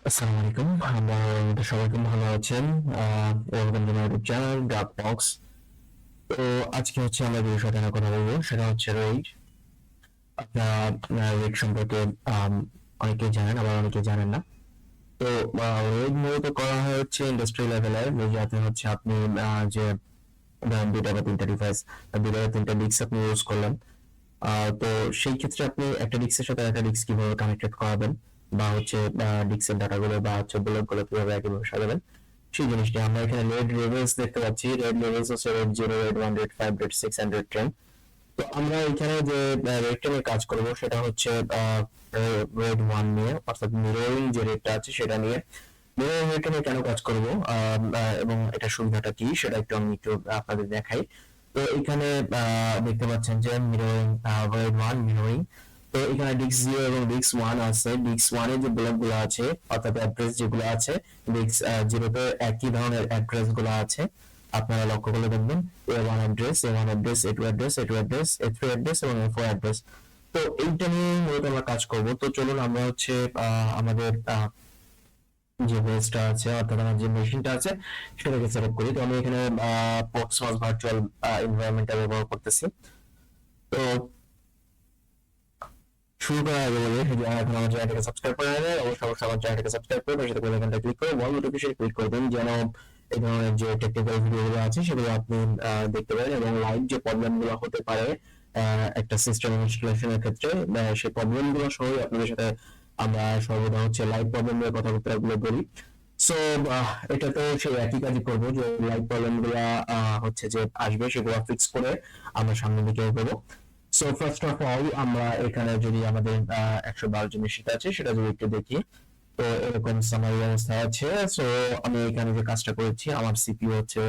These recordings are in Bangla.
আসসালামু আলাইকুম। আমরা সবাইকে ভালো আছেন। Welcome to my YouTube channel drug box. তো আজকে হচ্ছে আমরা যে বিষয়টা নিয়ে কথা বলবো সেটা হচ্ছে রেড। আপনারা রেড সম্পর্কে আম, অনেকেই জানেন, আবার অনেকেই জানেন না। তো রেড মূলত করা হয় হচ্ছে ইন্ডাস্ট্রি লেভেলের, যাতে হচ্ছে আপনি যে ধরেন দুইটা বা তিনটা ডিভাইস, দুইটা বা তিনটা ডিস্ক আপনি ইউজ করলেন। তো সেই ক্ষেত্রে আপনি একটা ডিস্কের সাথে একটা ডিস্ক কিভাবে কানেক্টেড করাবেন, বা হচ্ছে ডিস্কের ডাটাগুলো বা হচ্ছে বুলেটগুলো কিভাবে একইভাবে সাজাবেন, সেই জিনিসটা আমরা এখানে রেড লেভেলস দেখতে পাচ্ছি। রেড লেভেলস হচ্ছে red 0, red 1, red 5, red 6 and red 10। তো আমরা এখানে যে রেড 10 এর কাজ করব সেটা হচ্ছে রেড 1 নিয়ে, অর্থাৎ মিররিং যে রেডটা আছে সেটা নিয়ে। মিররিং রেড নিয়ে কেন কাজ করব এবং এটা সুবিধাটা কি সেটা একটু আপনাদের দেখাই। তো এখানে দেখতে পাচ্ছেন যে মিররিং, রেড 1 মিররিং। তো এখানে ডিস্ক 0 এবং ডিস্ক 1 আছে। ডিস্ক 1 এর যে ব্লক গুলো আছে, অর্থাৎ অ্যাড্রেস যেগুলো আছে, ডিস্ক 0 তে একই ধরনের অ্যাড্রেস গুলো আছে। আপনারা লক্ষ্য করে দেখবেন A1 address, A1 address, A2 address, A2 address, A3 address এবং A4 অ্যাড্রেস। তো এইটা নিয়ে মূলত আমরা কাজ করব। তো চলুন আমরা হচ্ছে আমাদের যে হোস্টটা আছে, অর্থাৎ আমার যে মেশিনটা আছে সেটাকে সেট আপ করি। তো আমি এখানে প্রক্সমস ভার্চুয়াল এনভায়রনমেন্টটা ব্যবহার করতেছি। তো শুরু করার আগে বলি, যারা এখন আমার চ্যানেলটাকে সাবস্ক্রাইব করে নেয় অবশ্যই আমার চ্যানেলটাকে সাবস্ক্রাইব করে পাশে থাকা বেল ক্লিক করে অল নোটিফিকেশন ক্লিক করবেন, যেন এই ধরনের যে টেকনিক্যাল ভিডিওগুলো আছে সেগুলো আপনি দেখতে পারেন, এবং লাইভ যে প্রবলেমগুলো হতে পারে একটা সিস্টেম ইনস্টলেশনের ক্ষেত্রে, সেই প্রবলেমগুলো সহ আপনাদের সাথে আমরা সর্বদা হচ্ছে লাইভ প্রবলেম নিয়ে কথাবার্তাগুলো বলি। সো এটা তো সেই একই কাজই করবো, যে লাইভ প্রবলেম গুলা হচ্ছে যে আসবে সেগুলো ফিক্স করে আমরা সামনের দিকে এগোবো। সো ফার্স্ট অফ অল আমরা এখানে যদি আমাদের 112 যে মেশিনটা আছে সেটা যদি একটু দেখি, তো এরকম সামারি অবস্থা আছে। সো আমি এখানে যে কাজটা করেছি, আমার সিপিইউ হচ্ছে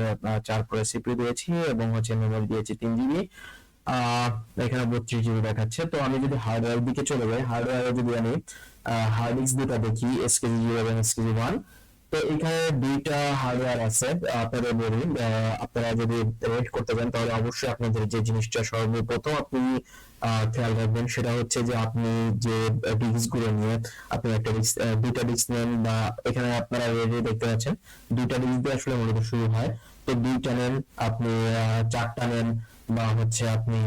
4 করে সিপিইউ দিয়েছি, এবং হচ্ছে মেমোরি দিয়েছি 3 জিবি। আহ এখানে 32 জিবি দেখাচ্ছে। তো আমি যদি হার্ডওয়্যার দিকে চলে যাই, হার্ডওয়্যারে যদি আমি হার্ড ডিস্ক দুটা দেখি, এসকেজি 0 এবং এসকেজি 1। তো এখানে দুইটা হার্ডওয়্যার আছে। আপনাদের বলি, আপনারা যদি রেড করতে চান তাহলে অবশ্যই আপনাদের যে জিনিসটা সর্বপ্রথম আপনি খেয়াল রাখবেন সেটা হচ্ছে যে আপনি যে ডিস্ক গুলো নিয়ে আপনি একটা ডিস্ক, দুইটা ডিস্ক নেন, বা এখানে আপনারা রেডে দেখতে পাচ্ছেন দুইটা ডিস্ক দিয়ে আসলে মূলত শুরু হয়। তো দুইটা নেন, আপনি চারটা নেন, বা হচ্ছে আপনি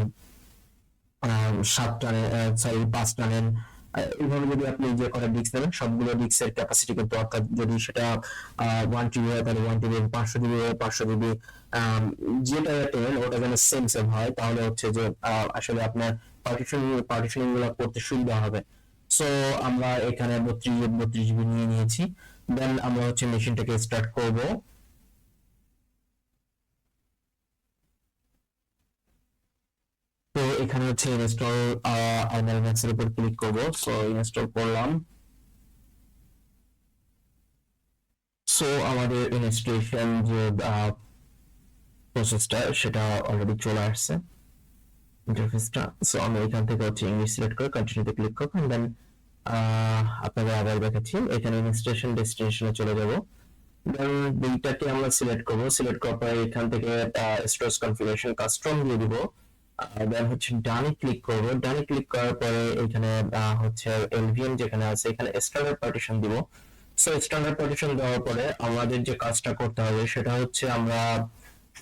7টা নেন, সরি 5টা নেন। এইভাবে যদি আপনি যে কটা ডিস্ক নেবেন সবগুলো ডিস্কের ক্যাপাসিটি কিন্তু, অর্থাৎ যদি সেটা 1 টিবি হয় তাহলে 1 টিবি, 500 জিবি হয় 500 জিবি, যেটা নেবেন ওটা যেন সেম সেম হয়, তাহলে হচ্ছে যে আসলে আপনার পার্টিশনিং গুলো করতে সুবিধা হবে। সো আমরা এখানে 32 জিবি নিয়ে নিয়েছি। দেন আমরা হচ্ছে মেশিনটাকে স্টার্ট করব। তো এখানে হচ্ছে ইনস্টল আইনাল ম্যাক্স এর উপর ক্লিক করব। সো ইনস্টল করলাম। সো আমাদের ইনস্টলেশন যে প্রসেসটা সেটা অলরেডি চলে আসছে, ইন্টারফেসটা। সো আমি এখান থেকে হচ্ছে ইংলিশ সিলেক্ট করে কন্টিনিউতে ক্লিক করব, দেন আপনাদের আবার দেখাচ্ছি এখানে ইনস্টলেশন ডেস্টিনেশনে চলে যাব। দেন দুইটাকে আমরা সিলেক্ট করব। সিলেক্ট করার পরে এখান থেকে স্টোরেজ কনফিগারেশন কাস্টম দিয়ে দিব। দেন হচ্ছে ডানে ক্লিক করব। ডানে ক্লিক করার পরে এখানে হচ্ছে এলভিএম যেখানে আছে এখানে স্ট্যান্ডার্ড পার্টিশন দিব। সো স্ট্যান্ডার্ড পার্টিশন দেওয়ার পরে আমাদের যে কাজটা করতে হবে সেটা হচ্ছে আমরা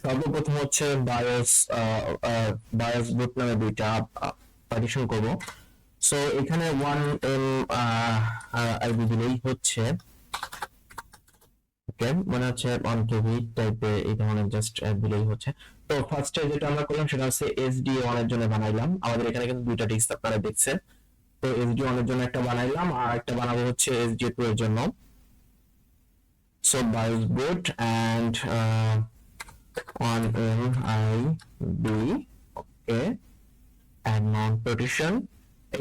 সর্বপ্রথম হচ্ছে বায়োস বুট নামে দুইটা পার্টিশন করব। সো এখানে 1M আইবি দিলেই হচ্ছে, ওকে, মানে হচ্ছে 1 KB টাইপের এই ধরনের জাস্ট দিলেই হচ্ছে। তো ফার্স্টে যেটা আমরা করলাম সেটা হচ্ছে SD1 এর জন্য বানাইলাম। আমাদের এখানে কিন্তু দুইটা ডিস্ক আপনারা দেখছেন। তো SD1 এর জন্য একটা বানাইলাম, আর একটা বানাবো হচ্ছে SD2 এর জন্য। So BIOS boot and 1MIB, okay, and non partition।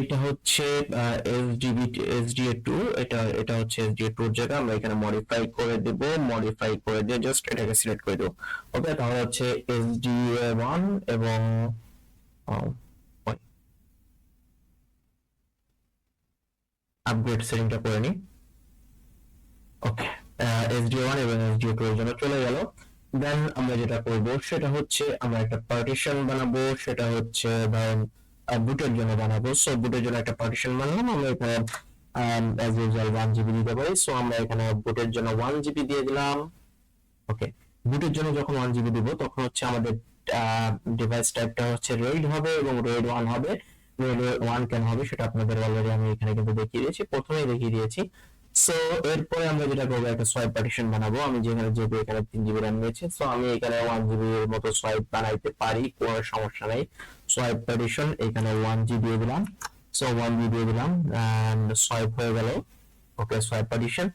এটা হচ্ছে SDA2, এটা হচ্ছে SDA2 এর জায়গা আমরা এখানে মডিফাই করে দেব। মডিফাই করে দিয়ে জাস্ট এটাকে সিলেক্ট করে দেব। ওকে, তাহলে হচ্ছে SDA1 এবং আপগ্রেড সেটিংটা করে নিই। ওকে, SDA1 এবং SDA2 এর জন্য চলে গেল। দেন আমরা যেটা করব সেটা হচ্ছে আমরা একটা পার্টিশন বানাবো, সেটা হচ্ছে ধরেন বুটের জন্য বানাবো। সো বুটের জন্য একটা পার্টিশন বানালাম আমরা এখানে অ্যাজ ইউজুয়াল 1 জিবি দিতে পারি। সো আমরা এখানে বুটের জন্য 1 জিবি দিয়ে দিলাম। ওকে, বুটের জন্য যখন 1 জিবি দিব তখন হচ্ছে আমাদের ডিভাইস টাইপটা হচ্ছে রেড হবে এবং রেড 1 হবে। রেড 1 কেন হবে সেটা আপনাদের অলরেডি আমি এখানে কিন্তু দেখিয়ে দিয়েছি, প্রথমেই দেখিয়ে দিয়েছি। সো এরপরে আমরা যেটা করবো, একটা সোয়াইপ পার্টিশন বানাবো। আমি যেখানে যেহেতু এখানে 3 জিবি র্যাম নিয়েছি, সো আমি এখানে 1 জিবি এর মতো সোয়াইপ বানাইতে পারি, কোনো সমস্যা নেই। সোয়াইপ পার্টিশন এখানে 1G দিয়ে দিলাম। সো 1G দিয়ে দিলাম এন্ড সোয়াইপ হয়ে গেল। ওকে, সোয়াইপ পার্টিশন।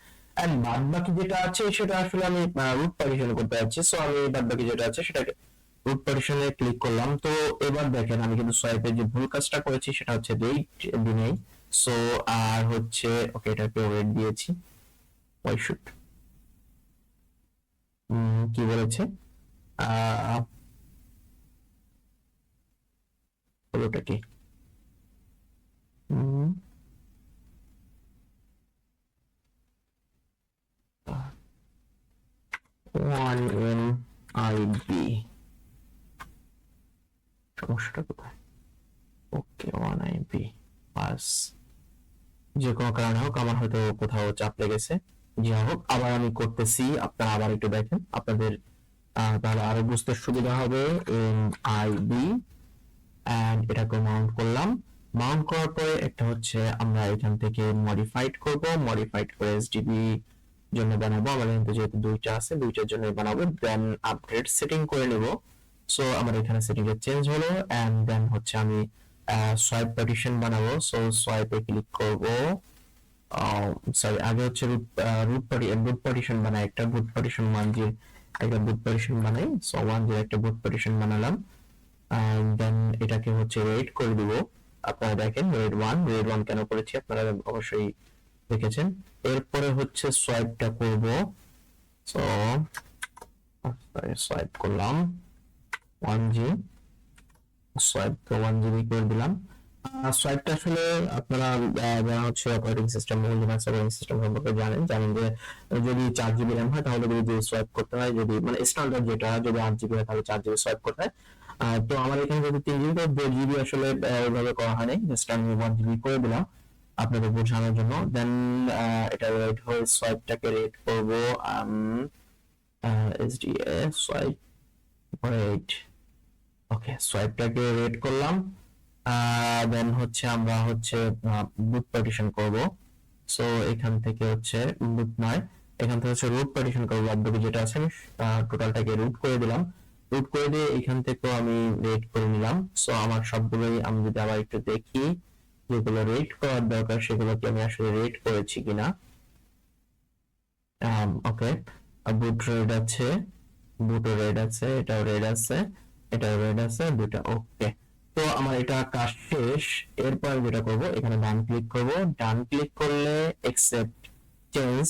এন্ড বাদ বাকি যেটা আছে সেটা আসলে আমি রুট পার্টিশন করতে যাচ্ছি। সো আমি বাদ বাকি যেটা আছে সেটাকে রুট পার্টিশনে ক্লিক করলাম। তো এবার দেখেন আমি কিন্তু সোয়াইপের যে ভুল কাজটা করেছি সেটা হচ্ছে রেট দিনেই। সো আর হচ্ছে ওকে, এটাকে রেট দিয়েছি। ওয়াই শুড কি বলেছে ওটা কি ওয়ান এম আই বি, সমস্যাটা কোথায়? ওকে, 1 আই বি পাস। যে কোনো কারণে হোক আমার হয়তো কোথাও চাপ লেগেছে। যা হোক, আবার আমি করতেছি, আপনারা আবার একটু দেখেন, আপনাদের তাহলে আরো বুঝতে সুবিধা হবে। MIB এন্ড এটাকে মাউন্ট করলাম। মাউন্ট করার পরে একটা হচ্ছে আমরা এখান থেকে মডিফাইড করব, মডিফাইড করে এসডিবি জন্য বানাবো। আমাদের কিন্তু যেহেতু দুইটা আছে, দুইটার জন্য বানাবো। দেন আপডেট সেটিং করে নেব। সো আমার এখানে সেটিং এ চেঞ্জ হলো এন্ড দেন হচ্ছে আমি সোয়াইপ পার্টিশন বানাবো। সো সোয়াইপে ক্লিক করব। সরি, আগে হচ্ছে বুট পার্টিশন বানাই, একটা বুট পার্টিশন 1G একটা বুট পার্টিশন বানাই। সো 1G একটা বুট পার্টিশন বানালাম। দেন এটাকে হচ্ছে রেড করে দিব। আপনারা দেখেন রেড ওয়ান কেন করেছি আপনারা অবশ্যই দেখেছেন। এরপরে হচ্ছে সোয়াইপটা করব। সো সোয়াইপ করলাম 1G, সোয়াইপ 1 জিবি করে দিলাম। সোয়াইপটা আসলে আপনারা যারা হচ্ছে operating system Linux operating system সম্পর্কে জানেন যে যদি 4 জিবি র্যাম হয় তাহলে যদি সোয়াইপ করতে হয়, যদি মানে স্ট্যান্ডার্ড যেটা যদি 8 জিবি হয় তাহলে 4 জিবি সোয়াইপ করতে হয়। তো আমার এখানে যদি 3 জিবি তো 1.5 জিবি আসলে ওইভাবে করা হয়নি, জাস্ট আমি 1 জিবি করে দিলাম আপনাদের বোঝানোর জন্য। দেন এটা রেড হয়ে সোয়াইপটাকে রেড করব। SDA swipe red. ওকে, সোয়াইপটাকে রেড করলাম। দেন হচ্ছে আমরা হচ্ছে বুট পার্টিশন করব। সো এখান থেকে হচ্ছে বুট নয়, এখান থেকে হচ্ছে রুট পার্টিশন করবো। বাদবাকি যেটা আছে আমি টোটালটাকে রুট করে দিলাম। রুট করে দিয়ে এখান থেকেও আমি রেড করে নিলাম। সো আমার সবগুলোই আমি যদি আবার একটু দেখি যেগুলো রেড করার দরকার সেগুলোকে আমি আসলে রেড করেছি কিনা। ওকে, বুট রেড আছে, বুটও রেড আছে, এটাও রেড আছে, এটাও রেড আছে, দুটা। ওকে, তো আমার এটা কাজ শেষ। এরপর যেটা করব, এখানে ডান ক্লিক করব। ডান ক্লিক করলে একসেপ্ট চেঞ্জ।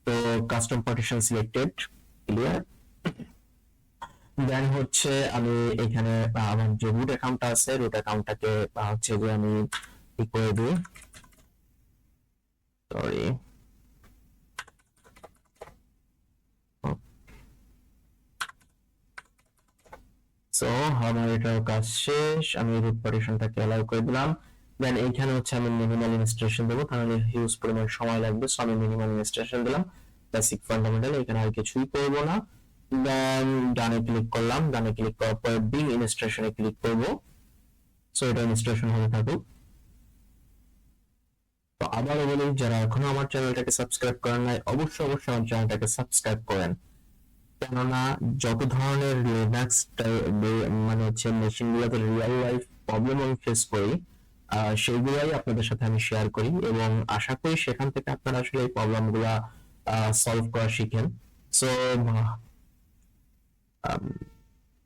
তো কাস্টম পার্টিশন সিলেক্টেড, ক্লিয়ার। দেন হচ্ছে আমি এখানে আমার যে রুট অ্যাকাউন্টটা আছে, রুট অ্যাকাউন্টটাকে হচ্ছে যে আমি কি করে দিই, সরি, সো আমার এটার কাজ শেষ। আমি রুট পার্টিশনটাকে অ্যালাউ করে দিলাম। দেন এইখানে হচ্ছে আমি মিনিমাল ইনস্টলেশন দেবো, তাহলে হিউজ পরিমাণ সময় লাগবে। সো আমি মিনিমাল ইনস্টলেশন দিলাম, বেসিক ফান্ডামেন্টাল, এখানে আর কিছুই করব না। দেন ডানে ক্লিক করলাম, ডানে ক্লিক করার পর বিং ইনস্টলেশনে ক্লিক করব। সো এটা ইনস্টলেশন হতে থাকুক। তো আবারও বলি, যারা এখনো আমার চ্যানেলটাকে সাবস্ক্রাইব করেন নাই, অবশ্যই অবশ্যই আমার চ্যানেলটাকে সাবস্ক্রাইব করেন। কেননা যত ধরনের লিনাক্স মানে হচ্ছে মেশিন গুলোতে রিয়েল লাইফ প্রবলেম আমি ফেস করি, সেইগুলাই আপনাদের সাথে আমি শেয়ার করি এবং আশা করি সেখান থেকে আপনারা আসলে এই প্রবলেম গুলা সলভ করা শিখেন। সো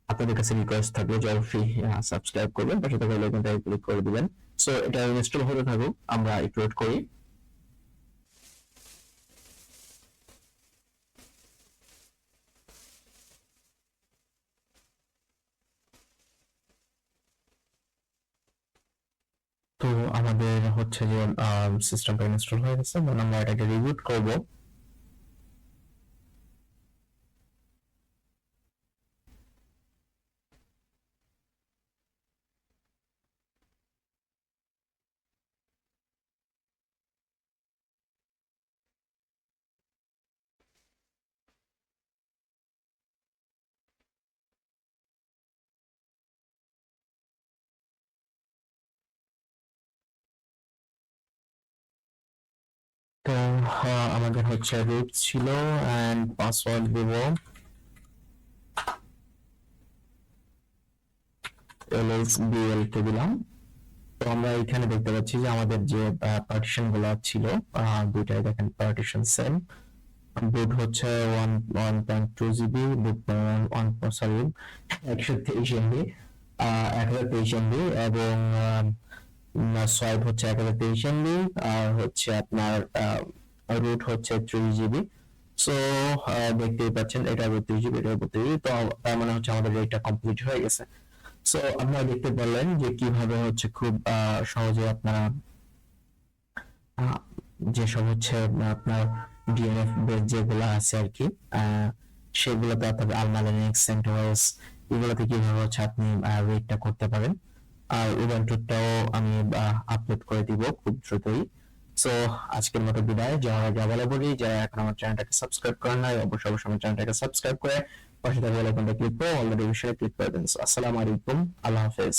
আপনাদের কাছে রিকোয়েস্ট থাকবে যে অবশ্যই সাবস্ক্রাইব করবেন, পাশে থাকা বেল আইকনটাকে ক্লিক করে দিবেন। সো এটা ইনস্টল হতে থাকুক, আমরা একটু ওয়েট করি। তো আমাদের হচ্ছে যে সিস্টেমটা ইনস্টল হয়ে গেছে, আমরা এটাকে রিবুট করব। তো আমাদের হচ্ছে রুট ছিল এন্ড পাসওয়ার্ড দেব lsbl কে দিলাম। তো আমরা এখানে দেখতে পাচ্ছি যে আমাদের যে পার্টিশন গুলো ছিল দুইটাই দেখেন পার্টিশন সেম। বুট হচ্ছে 1.2 জিবি, বুট 123 MB, 1023 MB, এবং সোয়াইপ হচ্ছে 1023 MB, আর হচ্ছে আপনার রুট হচ্ছে 3 GB। সো দেখতেই পাচ্ছেন এটা 32 GB, এটা 32 GB। তো তার মানে হচ্ছে আমাদের এটা কমপ্লিট হয়ে গেছে। সো আপনারা দেখতে পারলেন যে কিভাবে হচ্ছে খুব সহজে আপনারা যেসব হচ্ছে আপনার ডিএনএফ বেস যেগুলো আছে আর কি সেগুলোতে অর্থাৎ আলমা লিনাক্স, সেন্টোস, এগুলোতে কিভাবে হচ্ছে আপনি রেটটা করতে পারেন। আর উবুন্টুটাও আমি আপলোড করে দিব খুব দ্রুতই। সো আজকের মতো বিদায়। যারা বলে বলি, যারা এখন আমার চ্যানেলটাকে সাবস্ক্রাইব করেন নাই, অবশ্যই আমার চ্যানেলটাকে সাবস্ক্রাইব করে পাশে থাকা বেল আইকনটা ক্লিক করে অলরেডি বিষয়ে ক্লিক করে দেন। আসসালামু আলাইকুম, আল্লাহ হাফেজ।